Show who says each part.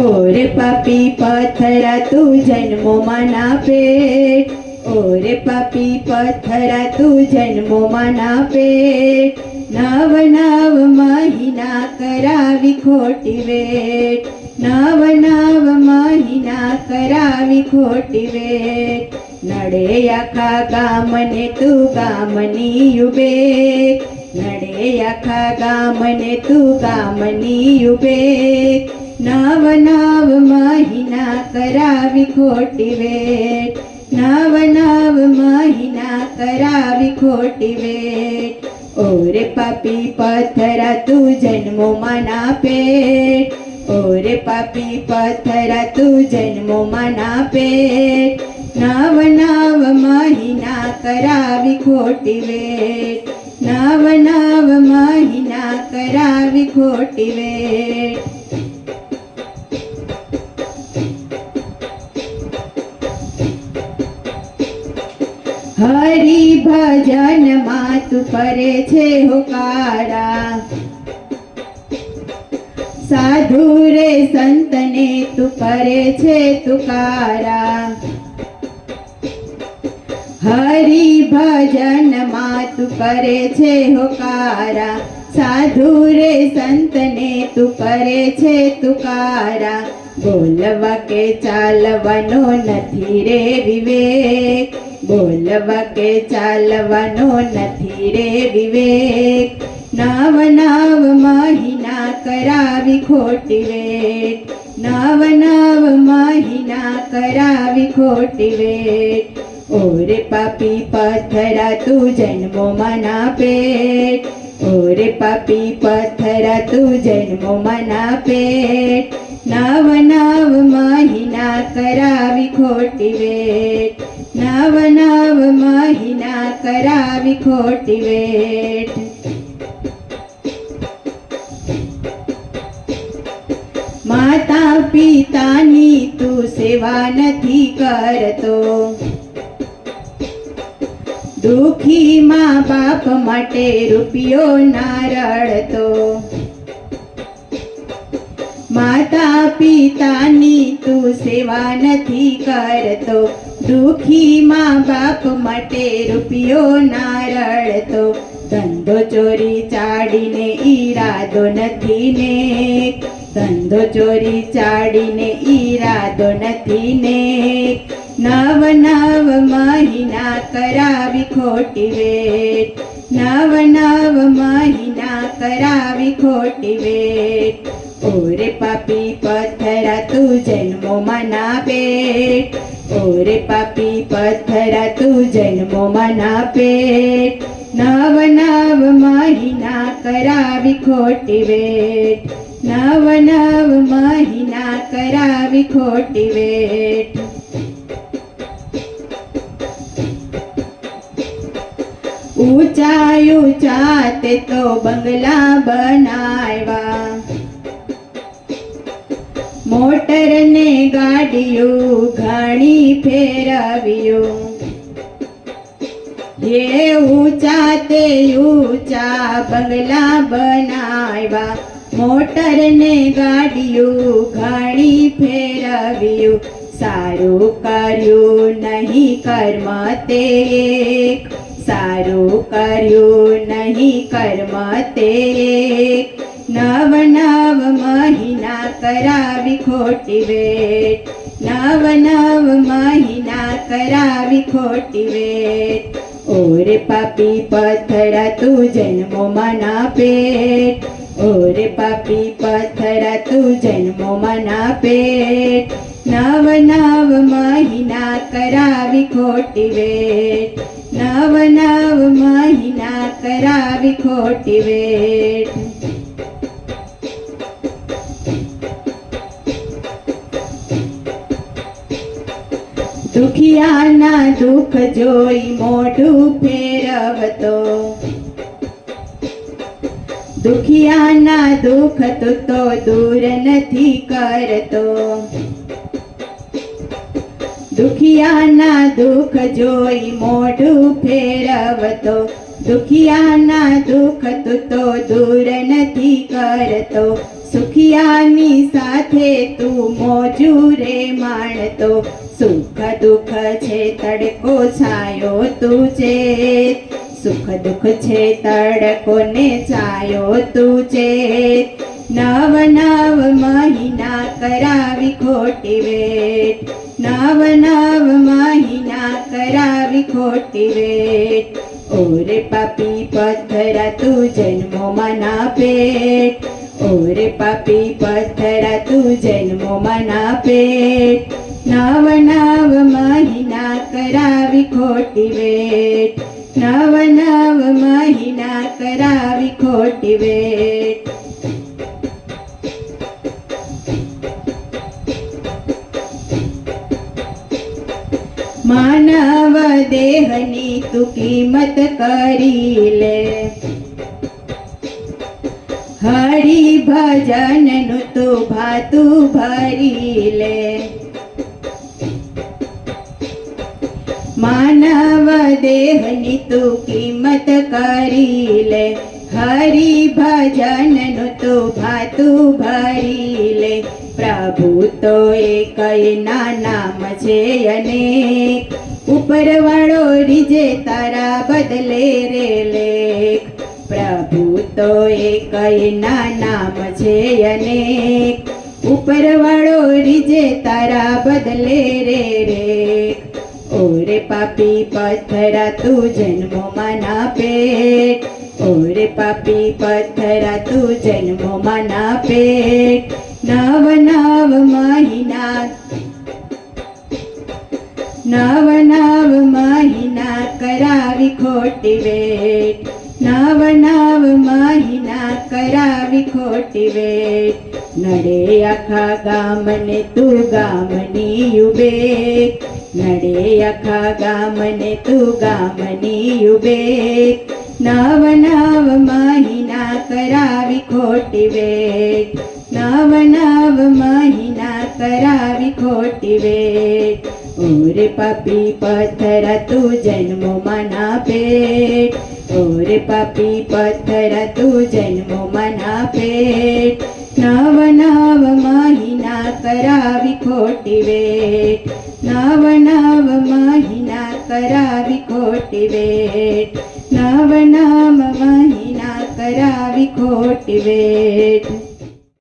Speaker 1: ઓરે પાપી પથરા તું જન્મોમાં ના પેટ, ઓરે પાપી પથરા તું જન્મોમાં ના પેટ, નવ નવ મહિના કરાવી ખોટી વેટ, નવ નવ મહિના કરાવી ખોટી વેટ, નડે આખા ગામને તું ગામની ઉભેક, નડે આખા ગામને તું ગામની ઉભેક, નવ નવ મહિના કરાવી ખોટી વેટ, નવ નવ મહિના કરાવી ખોટી વેટ, ઓરે પાપી પથરા તું જન્મોમાં ના પેટ, ઓરે પાપી પથરા તું જન્મોમાં ના પેટ, નવ નવ મહિના કરાવી ખોટી વેટ, નવ નવ મહિના કરાવી ખોટી વેટ. હરિ ભજન માં તું કરે છે હોકારા, સાધુ રે સંતને તું કરે છે તુકારા, હરિ ભજન માં તું કરે છે હોકારા, સાધુ રે સંતને તું કરે છે તુકારા, બોલવા કે ચાલવાનો નથી રે વિવેક, બોલવા કે ચાલવાનો નથી રે વિવેક, નવ નવ મહિના કરાવી ખોટી વેટ, નવ નવ મહિના કરાવી ખોટી વેટ, ઓરે પાપી પથરા તું જન્મોમાં ના પેટ, ઓરે પાપી પથરા તું જન્મોમાં ના પેટ, નવ નવ મહિના કરાવી ખોટી વેટ, નવ નવ મહિના કરાવી ખોટી વેટ. માતા પિતાની તું સેવા નથી કરતો, દુખી મા બાપ માટે રૂપિયો ના રડતો, માતા પિતાની તું સેવા નથી કરતો, દુખી મા બાપ માટે રૂપિયો ના રડતો, ધંધો ચોરી ચાડીને ઈરાદો નથી નેક, ધંધો ચોરી ચાડીને ઈરાદો નથી નેક, નવ નવ મહિના કરાવી ખોટી વેટ, નવ નવ મહિના કરાવી ખોટી વેટ, ઓરે પાપી પથરા તું જન્મોમાં ના પેટ, ઓરે પાપી પથરા તું જન્મોમાં ના પેટ, નવ નવ મહિના કરાવી ખોટી વેટ, નવ નવ મહિના કરાવી ખોટી વેટ. ઊંચા ઊંચા તે તો બંગલા બનાવ્યા, મોટર ને ગાડીઓ ઘણી ફેરવ્યું, હે ઊંચા તે ઊંચા બંગલા બનાવ્યા, મોટર ને ગાડીઓ ઘણી ફેરવ્યું, સારું કર્યું નહીં કર્મ તે એક, સારું કર્યું નહીં કર્મ તે એક, નવ નવ મહિના કરાવી ખોટી વેટ, નવ નવ મહિના કરાવી ખોટી વેટ, ઓરે પાપી પથરા તું જન્મોમાં ના પેટ, ઓરે પાપી પથરા તું જન્મોમાં ના પેટ, નવ નવ મહિના કરાવી ખોટી વેટ, નવ નવ મહિના કરાવી ખોટી વેટ. દુખિયાના દુઃખ જોઈ મોઢું ફેરવતો, દુખિયાના દુઃખ તું તો દૂર નથી કરતો, દુખિયાના દુઃખ જોઈ મોઢું ફેરવતો, દુખિયાના દુઃખ તું તો દૂર નથી કરતો, સુખિયાની સાથે તું મોજું રે માણતો સુખ દુઃખ છે તડકો છાયો તું ચેત સુખ દુઃખ છે તડકો ને છાયો તું ચેત નવ નવ મહિના કરાવી ખોટી વેટ નવ નવ મહિના કરાવી ખોટી વેટ ઓરે પાપી પથ્થરા તું જન્મોમાં ના પેટ ઓરે પાપી પથ્થરા તું જન્મોમાં ના પેટ નવ નવ મહિના કરાવી ખોટી વેટ નવ નવ મહિના કરાવી ખોટી વેટ માનવ દેહની તું કિંમત કરી લે હરિ ભજનનું તું ભાતું ભરી લે માનવ દેહની તું કિંમત કરી લે હરિ ભજનનું તું ભાતું ભરી લે પ્રભુ તો એક એના નામ છે અનેક ઉપરવાળો રીજે તારા બદલે રે લેખ પ્રભુ તો એક એના નામ છે અનેક ઉપરવાળો રીજે તારા બદલે રે રેખ ઓરે પાપી પથ્થરા તું જન્મોમાં ના પેટ ઓરે પાપી પથ્થરા તું જન્મોમાં ના પેટ નવ નવ મહિના કરાવી ખોટી વેટ નવ નવ મહિના કરાવી ખોટી વેટ નડે આખા ગામને તું ગામની ઉબેક નડે આખા ગામને તું ગામની ઉબેક નવ નવ મહિના કરાવી ખોટી વેટ નવ નવ મહિના કરાવી ખોટી વેટ ઓરે પાપી પથ્થરા તું જન્મોમાં ના પેટ ઓરે પાપી પથ્થરા તું જન્મોમાં ના પેટ નવ નવ મહિના કરાવી ખોટી વેટ નવ નવ મહિના કરાવી ખોટી વેટ નવ નવ મહિના કરાવી ખોટી વેટ